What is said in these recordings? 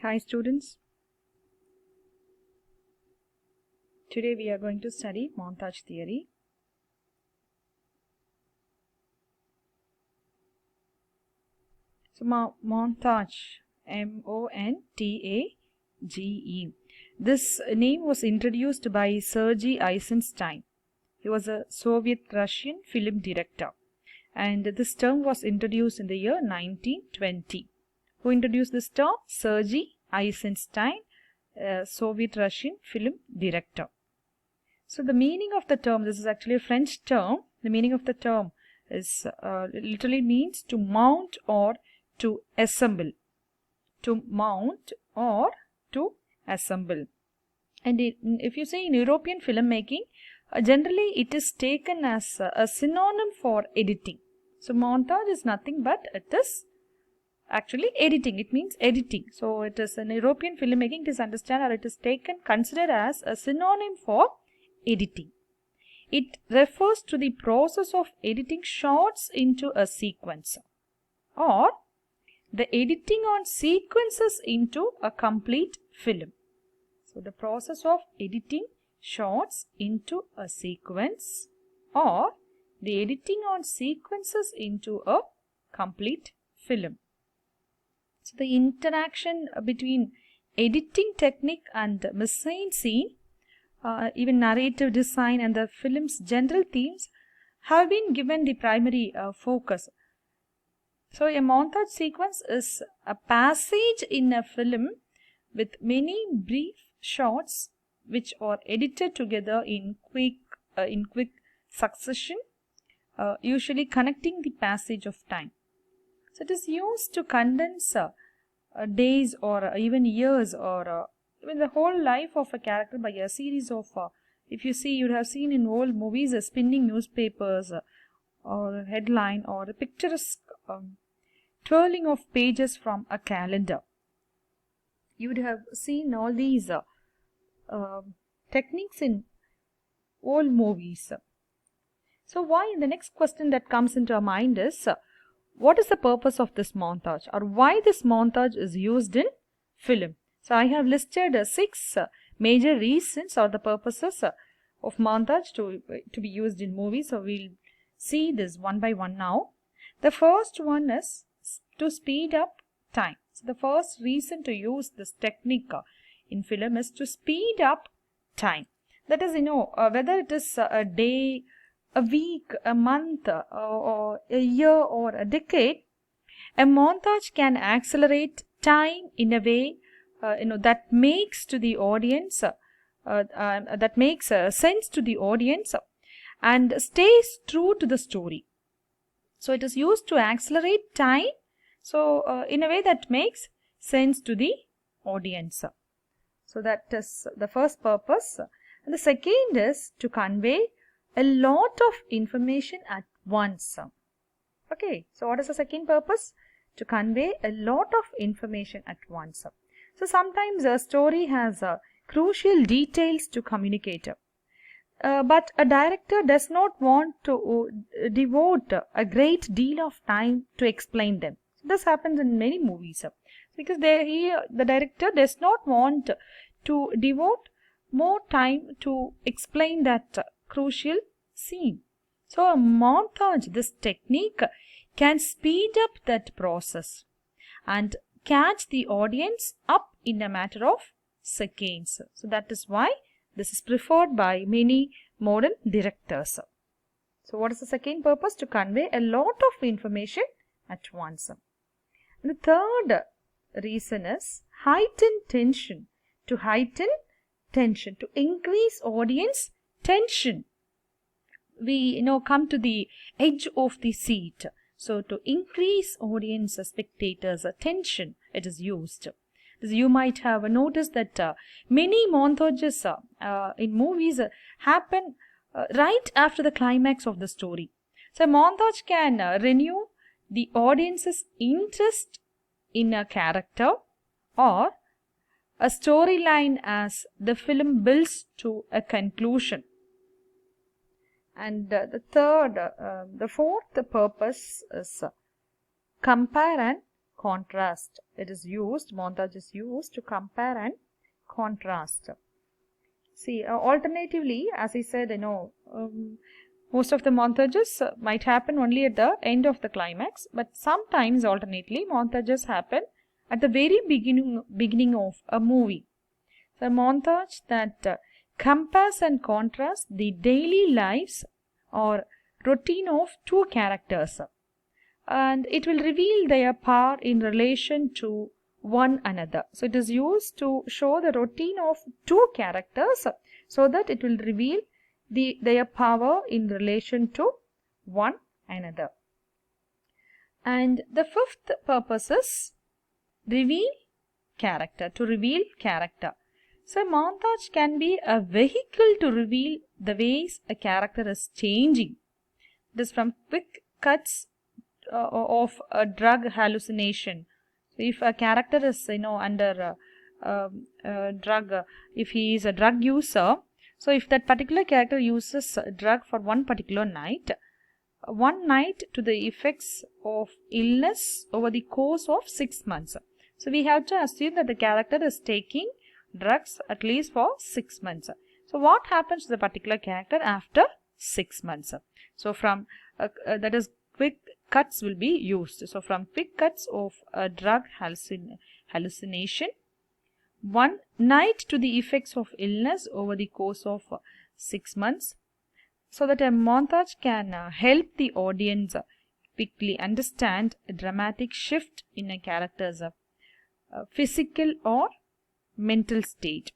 Hi students, today we are going to study montage theory. So montage, M-O-N-T-A-G-E. This name was introduced by Sergei Eisenstein. He was a Soviet-Russian film director, and this term was introduced in the year 1920. Who introduced this term? Sergei Eisenstein, a Soviet-Russian film director. So the meaning of the term, this is actually a French term. The meaning of the term is literally means to mount or to assemble. To mount or to assemble. And if you say in European filmmaking, generally it is taken as a synonym for editing. So montage is nothing but it is actually editing. It means editing. So it is in European filmmaking, it is understood or it is taken, considered as a synonym for editing. It refers to the process of editing shots into a sequence or the editing on sequences into a complete film. So the process of editing shots into a sequence or the editing on sequences into a complete film. So the interaction between editing technique and mise-en-scene, even narrative design and the film's general themes have been given the primary focus. So a montage sequence is a passage in a film with many brief shots which are edited together in quick succession, usually connecting the passage of time. So it is used to condense days or even years or even the whole life of a character by a series of, if you see, you would have seen in old movies, spinning newspapers or a headline or a picturesque twirling of pages from a calendar. You would have seen all these techniques in old movies. So why, the next question that comes into our mind is, what is the purpose of this montage or why this montage is used in film? So I have listed 6 major reasons or the purposes of montage to be used in movies. So we'll see this one by one now. The first one is to speed up time. So the first reason to use this technique in film is to speed up time. That is, whether it is a day, a week, a month, or a year or a decade, a montage can accelerate time in a way that makes to the audience, that makes sense to the audience and stays true to the story. So it is used to accelerate time, so in a way that makes sense to the audience. So that is the first purpose. And the second is to convey a lot of information at once. Okay, so what is the second purpose? To convey a lot of information at once. So sometimes a story has crucial details to communicate, but a director does not want to devote a great deal of time to explain them. This happens in many movies because the director does not want to devote more time to explain that crucial scene. So a montage, this technique can speed up that process and catch the audience up in a matter of seconds. So that is why this is preferred by many modern directors. So what is the second purpose? To convey a lot of information at once. And the third reason is heightened tension. To heighten tension, to increase audience tension. We come to the edge of the seat. So to increase audience, spectators' attention, it is used. You might have noticed that many montages in movies happen right after the climax of the story. So a montage can renew the audience's interest in a character or a storyline as the film builds to a conclusion. And the fourth purpose is compare and contrast. It is used, montage is used to compare and contrast. See, alternatively, as I said, most of the montages might happen only at the end of the climax, but sometimes alternately montages happen at the very beginning of a movie. So, a montage that compares and contrasts the daily lives or routine of two characters, and it will reveal their power in relation to one another. So it is used to show the routine of two characters so that it will reveal their power in relation to one another. And the fifth purpose is reveal character, to reveal character. So a montage can be a vehicle to reveal the ways a character is changing. It is from quick cuts of a drug hallucination. So if a character is under drug, if he is a drug user, so if that particular character uses a drug for one particular night, to the effects of illness over the course of 6 months. So we have to assume that the character is taking drugs at least for 6 months. So what happens to the particular character after 6 months? So from that is quick cuts will be used. So from quick cuts of a drug hallucination, one night to the effects of illness over the course of 6 months, so that a montage can help the audience quickly understand a dramatic shift in a character's physical or mental state.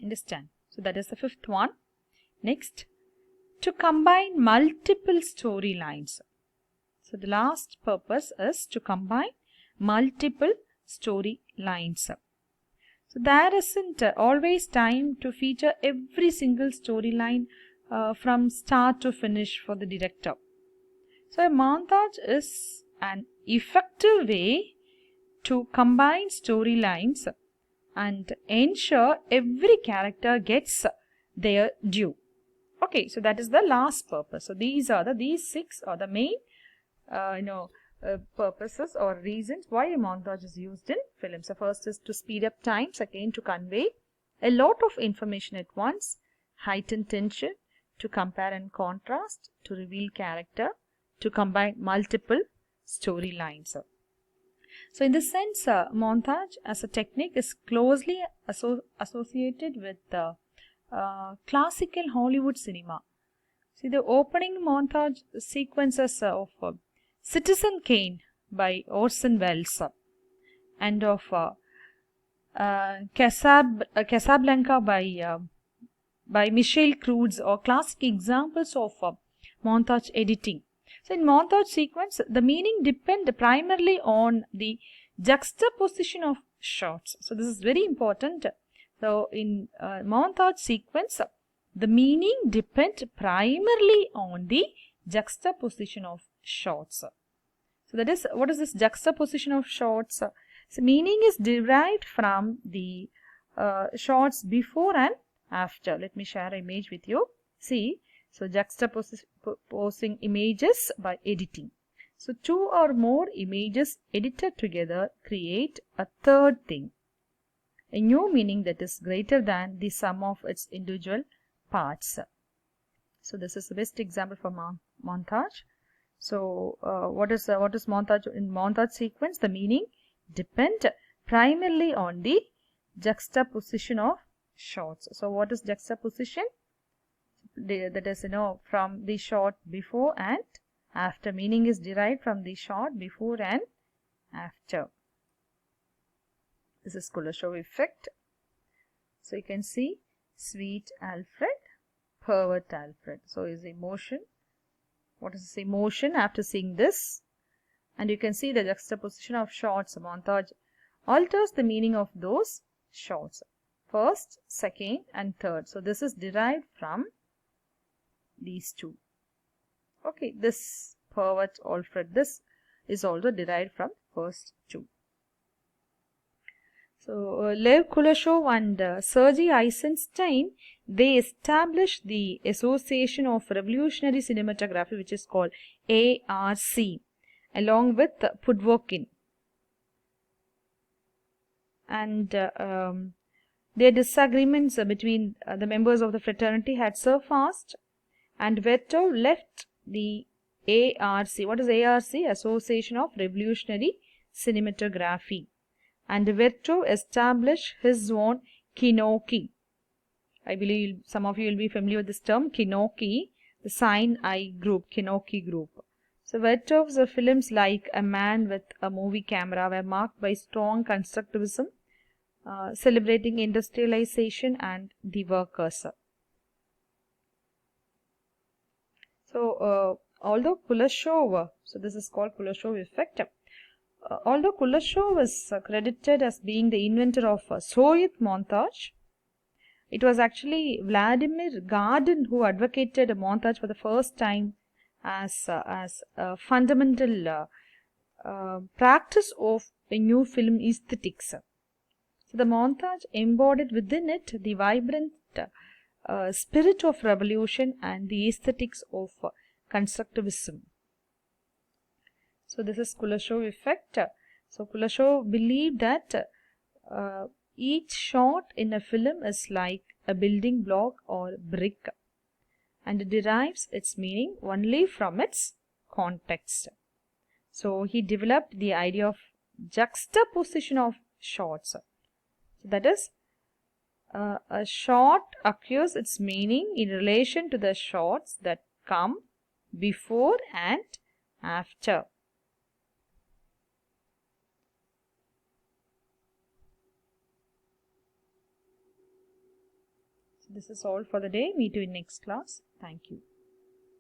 Understand? So that is the fifth one. Next, to combine multiple storylines. So the last purpose is to combine multiple storylines. So there isn't always time to feature every single storyline from start to finish for the director. So a montage is an effective way to combine storylines and ensure every character gets their due. Okay, so that is the last purpose. So these 6 are the main purposes or reasons why a montage is used in films. So first is to speed up time, second to convey a lot of information at once, heightened tension, to compare and contrast, to reveal character, to combine multiple storylines. So in this sense, montage as a technique is closely associated with classical Hollywood cinema. See, the opening montage sequences of Citizen Kane by Orson Welles and of Casablanca by Michel Cruz are classic examples of montage editing. So in montage sequence, the meaning depends primarily on the juxtaposition of shots. So this is very important. So in montage sequence, the meaning depends primarily on the juxtaposition of shots. So that is, what is this juxtaposition of shots? So meaning is derived from the shots before and after. Let me share an image with you. See, so juxtaposing images by editing. So two or more images edited together create a third thing, a new meaning that is greater than the sum of its individual parts. So this is the best example for montage. So what is montage? In montage sequence, the meaning depends primarily on the juxtaposition of shots. So what is juxtaposition? That is, from the shot before and after. Meaning is derived from the shot before and after. This is Kulashov Effect. So you can see sweet Alfred, pervert Alfred. So is emotion. What is this emotion after seeing this? And you can see the juxtaposition of shots. Montage alters the meaning of those shots. First, second and third. So this is derived from these two. Okay, this pervert Alfred, this is also derived from first two. So Lev Kulashov and Sergei Eisenstein, they established the Association of Revolutionary Cinematography, which is called ARC, along with Pudvokin. And their disagreements between the members of the fraternity had surfaced, and Vertov left the ARC. What is ARC? Association of Revolutionary Cinematography. And Vertov established his own Kinoki. I believe some of you will be familiar with this term, Kinoki, the Sine I group, Kinoki group. So Vertov's films like A Man with a Movie Camera were marked by strong constructivism, celebrating industrialization and the workers. So although Kulashov, so this is called Kulashov Effect, although Kulashov is credited as being the inventor of Soviet montage, it was actually Vladimir Gardin who advocated a montage for the first time as a fundamental practice of a new film aesthetics. So the montage embodied within it the vibrant spirit of revolution and the aesthetics of constructivism. So this is Kulashov effect. So Kulashov believed that each shot in a film is like a building block or brick, and it derives its meaning only from its context. So he developed the idea of juxtaposition of shots. So that is, a shot acquires its meaning in relation to the shots that come before and after. So this is all for the day. Meet you in next class. Thank you.